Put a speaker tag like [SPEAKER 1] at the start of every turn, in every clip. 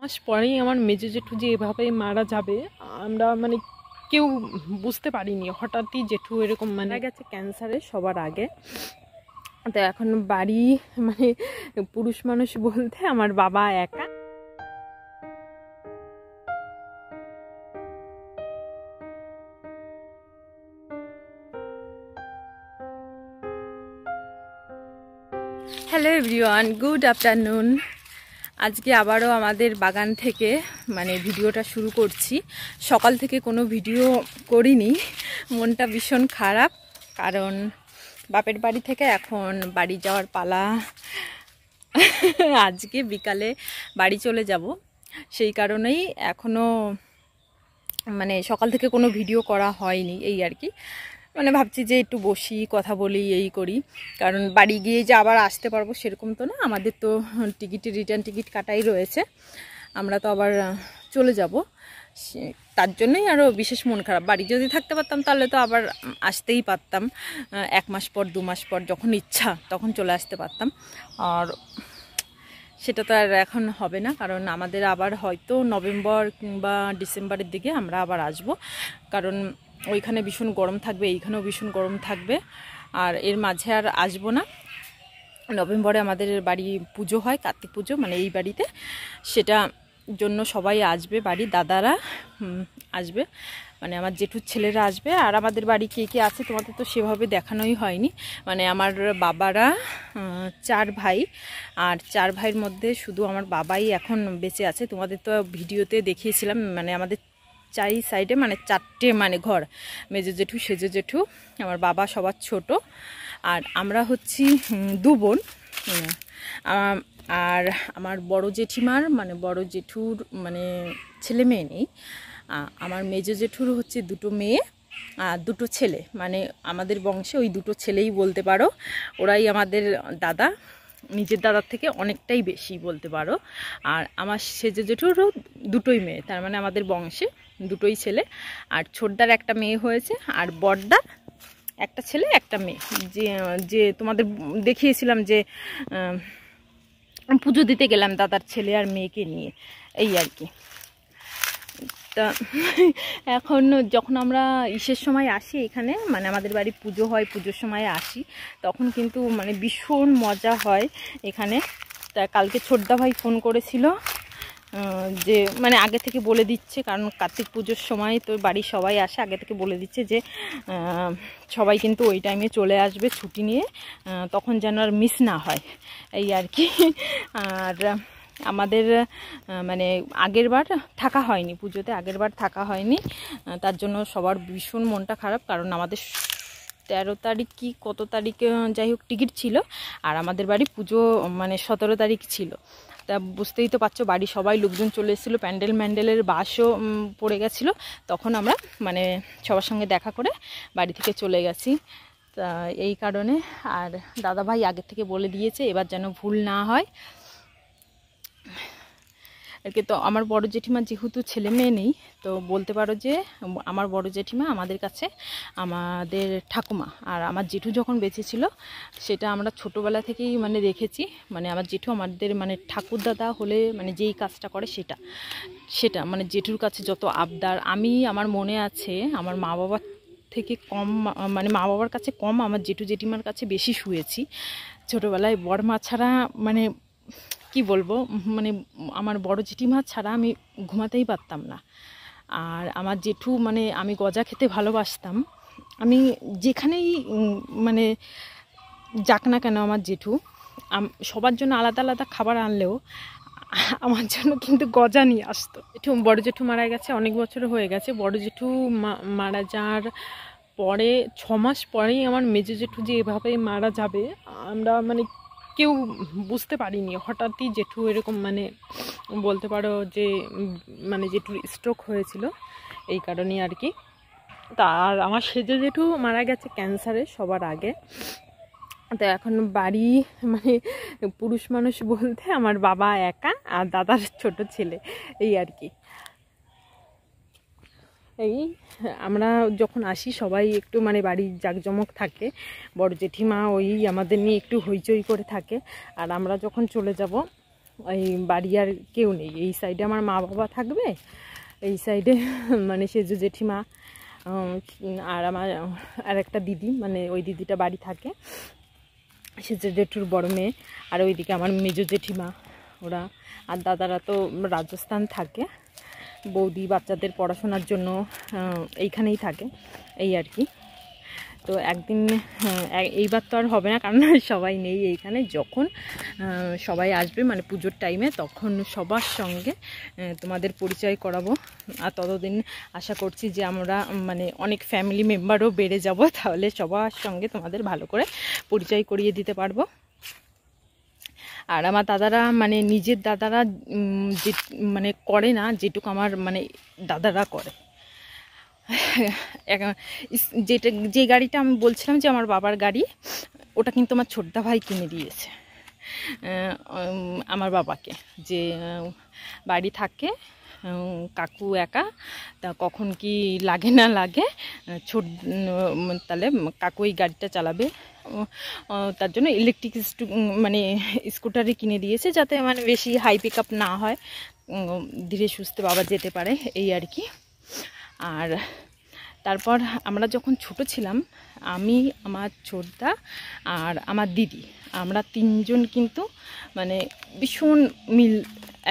[SPEAKER 1] মাস পরেই আমার মেজো জেঠু যে এভাবে মারা যাবে আমরা মানে কেউ বুঝতে পারিনি। হঠাৎই জেঠু এরকম মানে গেছে ক্যান্সারে সবার আগে। তো এখন বাড়ি মানে পুরুষ মানুষ বলতে আমার বাবা একা। Hello everyone, good afternoon. আজকে আবারও আমাদের বাগান থেকে মানে ভিডিওটা শুরু করছি। সকাল থেকে কোনো ভিডিও করিনি, মনটা ভীষণ খারাপ, কারণ বাপের বাড়ি থেকে এখন বাড়ি যাওয়ার পালা। আজকে বিকালে বাড়ি চলে যাব, সেই কারণেই এখনও মানে সকাল থেকে কোনো ভিডিও করা হয়নি। এই আর কি, মানে ভাবছি যে একটু বসি, কথা বলি, এই করি। কারণ বাড়ি গিয়ে যে আবার আসতে পারবো সেরকম তো না, আমাদের তো রিটার্ন টিকিট কাটাই রয়েছে, আমরা তো আবার চলে যাব। তার জন্যই আরও বিশেষ মন খারাপ। বাড়ি যদি থাকতে পারতাম তাহলে তো আবার আসতেই পারতাম, 1 মাস পর 2 মাস পর যখন ইচ্ছা তখন চলে আসতে পারতাম। আর সেটা তো আর এখন হবে না, কারণ আমাদের আবার হয়তো নভেম্বর কিংবা ডিসেম্বরের দিকে আমরা আবার আসব। কারণ ওইখানে ভীষণ গরম থাকবে, এইখানেও ভীষণ গরম থাকবে, আর এর মাঝে আর আসবো না। নভেম্বরে আমাদের বাড়ি পুজো হয়, কার্তিক পুজো, মানে এই বাড়িতে, সেটা জন্য সবাই আসবে, বাড়ির দাদারা আসবে, মানে আমার জেঠুর ছেলেরা আসবে। আর আমাদের বাড়ি কে কে আছে তোমাদের তো সেভাবে দেখানোই হয়নি। মানে আমার বাবারা 4 ভাই, আর 4 ভাইয়ের মধ্যে শুধু আমার বাবাই এখন বেঁচে আছে। তোমাদের তো ভিডিওতে দেখিয়েছিলাম, মানে আমাদের 4 সাইডে মানে 4টে মানে ঘর, মেজো জেঠু, সেজো জেঠু, আমার বাবা সবার ছোট, আর আমরা হচ্ছি 2 বোন। আর আমার বড় জেঠিমার মানে বড় জেঠুর মানে ছেলে মেয়ে নেই। আমার মেজো জেঠুর হচ্ছে 2টো মেয়ে আর 2টো ছেলে, মানে আমাদের বংশে ওই 2টো ছেলেই বলতে পারো। ওরাই আমাদের দাদা, নিজের দাদার থেকে অনেকটাই বেশি বলতে পারো। আর আমার সেজো জেঠুরও 2টোই মেয়ে, তার মানে আমাদের বংশে 2টোই ছেলে। আর ছোটদার একটা মেয়ে হয়েছে, আর বড়দার একটা ছেলে একটা মেয়ে, যে তোমাদের দেখিয়েছিলাম যে পুজো দিতে গেলাম দাদার ছেলে আর মেয়েকে নিয়ে, এই আর কি। তা এখন যখন আমরা ইসের সময় আসি এখানে, মানে আমাদের বাড়ি পুজো হয়, পুজোর সময় আসি, তখন কিন্তু মানে ভীষণ মজা হয় এখানে। তা কালকে ছোটদা ভাই ফোন করেছিল যে মানে আগে থেকে বলে দিচ্ছে, কারণ কার্তিক পুজোর সময় তো বাড়ির সবাই আসে, আগে থেকে বলে দিচ্ছে যে সবাই কিন্তু ওই টাইমে চলে আসবে ছুটি নিয়ে, তখন যেন আর মিস না হয়, এই আর কি। আর আমাদের মানে আগেরবার থাকা হয়নি পুজোতে, আগেরবার থাকা হয়নি, তার জন্য সবার ভীষণ মনটা খারাপ। কারণ আমাদের 13 তারিখ কি কত তারিখে যাই হোক টিকিট ছিল, আর আমাদের বাড়ি পুজো মানে 17 তারিখ ছিল। তা বুঝতেই তো পারছো, বাড়ি সবাই লোকজন চলে এসেছিলো, প্যান্ডেলের বাসও পড়ে গেছিলো, তখন আমরা মানে সবার সঙ্গে দেখা করে বাড়ি থেকে চলে গেছি। তা এই কারণে, আর দাদাভাই আগের থেকে বলে দিয়েছে এবার যেন ভুল না হয় আর কি। তো আমার বড় জেঠিমা যেহেতু ছেলে মেয়ে নেই, তো বলতে পারো যে আমার বড় জেঠিমা আমাদের কাছে আমাদের ঠাকুমা। আর আমার জেঠু যখন বেঁচে ছিল সেটা আমরা ছোটোবেলা থেকেই মানে দেখেছি, মানে আমার জেঠু আমাদের মানে ঠাকুর দাদা হলে মানে যেই কাজটা করে সেটা মানে জেঠুর কাছে যত আবদার, আমি আমার মনে আছে আমার মা বাবার থেকে কম, মানে মা বাবার কাছে কম, আমার জেঠু জেঠিমার কাছে বেশি শুয়েছি ছোটোবেলায়। বড়মা ছাড়া মানে কি বলবো, মানে আমার বড় জেঠিমা ছাড়া আমি ঘুমাতেই পারতাম না। আর আমার জেঠু মানে আমি গজা খেতে ভালোবাসতাম, আমি যেখানেই মানে যাক না কেন আমার জেঠু সবার জন্য আলাদা আলাদা খাবার আনলেও আমার জন্য কিন্তু গজা নিয়ে আসতো। জেঠু বড় জেঠু মারা গেছে, অনেক বছর হয়ে গেছে। বড় জেঠু মারা যাওয়ার পরে 6 মাস পরেই আমার মেজো জেঠু যে এভাবে মারা যাবে আমরা মানে কেউ বুঝতে পারিনি। হঠাৎই জেঠু এরকম মানে বলতে পারো যে মানে জেঠুর স্ট্রোক হয়েছিল, এই কারণেই আর কি। আর আমার সেজো জেঠু মারা গেছে ক্যান্সারে সবার আগে। তো এখন বাড়ি মানে পুরুষ মানুষ বলতে আমার বাবা একা আর দাদার ছোট ছেলে, এই আর কি। এই আমরা যখন আসি সবাই একটু মানে বাড়ির জাঁকজমক থাকে, বড় জেঠিমা ওই আমাদের নিয়ে একটু হইচই করে থাকে। আর আমরা যখন চলে যাব ওই বাড়ি আর কেউ নেই। এই সাইডে আমার মা বাবা থাকবে, এই সাইডে মানে সেজু জেঠিমা আর আমার আর একটা দিদি, মানে ওই দিদিটা বাড়ি থাকে, সেজু জেঠুর বড় মেয়ে, আর ওইদিকে আমার মেজো জেঠিমা ওরা, আর দাদারা তো রাজস্থান থাকে, বৌদি বাচ্চাদের পড়াশোনার জন্য এইখানেই থাকে, এই আর কি। তো একদিন এইবার তো আর হবে না, কারণ সবাই নেই এইখানে। যখন সবাই আসবে মানে পুজোর টাইমে, তখন সবার সঙ্গে তোমাদের পরিচয় করাবো। আর ততদিন আশা করছি যে আমরা মানে অনেক ফ্যামিলি মেম্বারও বেড়ে যাব, তাহলে সবার সঙ্গে তোমাদের ভালো করে পরিচয় করিয়ে দিতে পারবো। আর আমার দাদারা মানে নিজের দাদারা যে মানে করে না যেটুকু আমার মানে দাদারা করে। যেটা যে গাড়িটা আমি বলছিলাম যে আমার বাবার গাড়ি, ওটা কিন্তু আমার ছোটদা ভাই কিনে দিয়েছে আমার বাবাকে। যে বাড়ি থাকে কাকু একা, তা কখন কি লাগে না লাগে তাহলে কাকু এই গাড়িটা চালাবে, তার জন্য ইলেকট্রিক মানে স্কুটারই কিনে দিয়েছে, যাতে মানে বেশি হাই পিক আপ না হয়, ধীরে সুস্থে বাবা যেতে পারে, এই আর কি। আর তারপর আমরা যখন ছোট ছিলাম, আমি, আমার ছোটদা আর আমার দিদি, আমরা তিনজন কিন্তু মানে ভীষণ মিল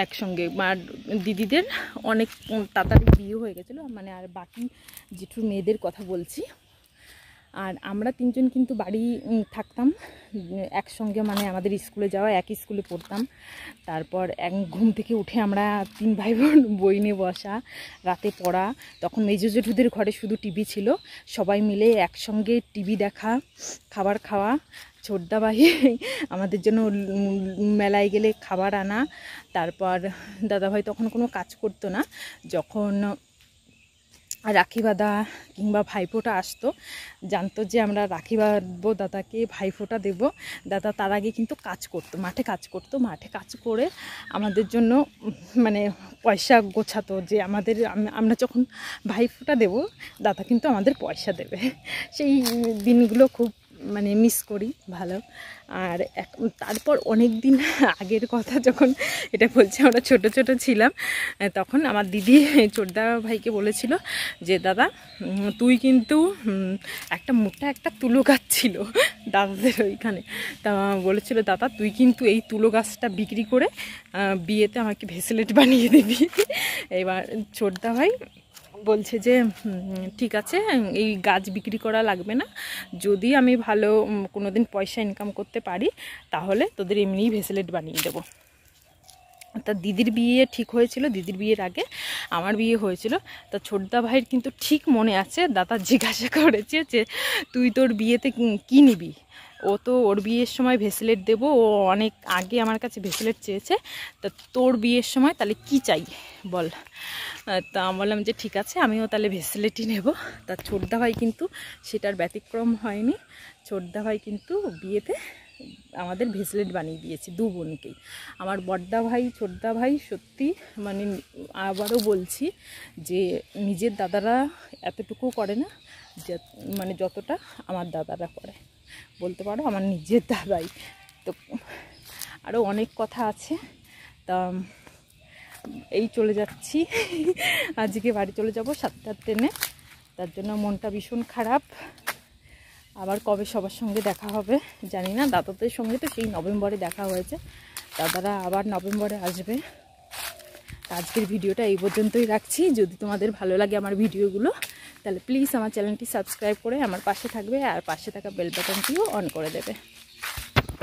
[SPEAKER 1] একসঙ্গে। আর দিদিদের অনেক তাড়াতাড়ি বিয়ে হয়ে গেছিলো, মানে আর বাকি জেঠুর মেয়েদের কথা বলছি। আর আমরা তিনজন কিন্তু বাড়ি থাকতাম একসঙ্গে, মানে আমাদের স্কুলে যাওয়া, একই স্কুলে পড়তাম। তারপর ঘুম থেকে উঠে আমরা তিন ভাই বোন বই নিয়ে বসা, রাতে পড়া। তখন মেজো জেঠুদের ঘরে শুধু টিভি ছিল, সবাই মিলে একসঙ্গে টিভি দেখা, খাবার খাওয়া। ছোটদা ভাই আমাদের জন্য মেলায় গেলে খাবার আনা। তারপর দাদাভাই তখন কোনো কাজ করতো না, যখন রাখি বাঁধা কিংবা ভাইফোঁটা আসতো, জানতো যে আমরা রাখি বাঁধবো দাদাকে, ভাইফোঁটা দেব, দাদা তার আগে কিন্তু কাজ করতো, মাঠে কাজ করতো। মাঠে কাজ করে আমাদের জন্য মানে পয়সা গোছাতো, যে আমরা যখন ভাইফোঁটা দেব দাদা কিন্তু আমাদের পয়সা দেবে। সেই দিনগুলো খুব মানে মিস করি ভালো। আর তারপর অনেক দিন আগের কথা, যখন এটা বলছি আমরা ছোট ছোট ছিলাম, তখন আমার দিদি ছোটদা ভাইকে বলেছিল যে দাদা তুই কিন্তু একটা মোটা একটা তুলো গাছ ছিল দাদাদের ওইখানে, তা বলেছিল দাদা তুই কিন্তু এই তুলো গাছটা বিক্রি করে বিয়েতে আমাকে ভেসলেট বানিয়ে দিবি। এবার ছোটদা ভাই বলছে যে ঠিক আছে, এই গাছ বিক্রি করা লাগবে না, যদি আমি ভালো কোনো দিন পয়সা ইনকাম করতে পারি তাহলে তোদের এমনিই ভেসলেট বানিয়ে দেবো। তা দিদির বিয়ে ঠিক হয়েছিল, দিদির বিয়ের আগে আমার বিয়ে হয়েছিল। তা ছোটদা ভাইয়ের কিন্তু ঠিক মনে আছে, দাদা জিজ্ঞাসা করেছে যে তুই তোর বিয়েতে কী নিবি। ও তো ওর বিয়ের সময় ভেসলেট দেবো, ও অনেক আগে আমার কাছে ভেসলেট চেয়েছে, তা তোর বিয়ের সময় তাহলে কি চাই বল। তা আমি বললাম যে ঠিক আছে, আমিও তাহলে ভেসলেটই নেব। তা ছোটদা ভাই কিন্তু সেটার ব্যতিক্রম হয়নি, ছোটদা ভাই কিন্তু বিয়েতে আমাদের ভেসলেট বানিয়ে দিয়েছে দু বোনকেই। আমার বড়দা ভাই ছোটদা ভাই সত্যি মানে আবারও বলছি যে নিজের দাদারা এতটুকু করে না, যে মানে যতটা আমার দাদারা করে, বলতে পারো আমার নিজের দাদাই। তো আরও অনেক কথা আছে। তা এই চলে যাচ্ছি, আজকে বাড়ি চলে যাব 7টার ট্রেনে, তার জন্য মনটা ভীষণ খারাপ। আবার কবে সবার সঙ্গে দেখা হবে জানি না। দাদাদের সঙ্গে তো সেই নভেম্বরে দেখা হয়েছে, দাদারা আবার নভেম্বরে আসবে। আজকের ভিডিওটা এই পর্যন্তই রাখছি। যদি তোমাদের ভালো লাগে আমার ভিডিওগুলো, তাহলে প্লিজ আমার চ্যানেলটি সাবস্ক্রাইব করে আমার পাশে থাকবে, আর পাশে থাকা বেল বাটনটিও অন করে দেবে।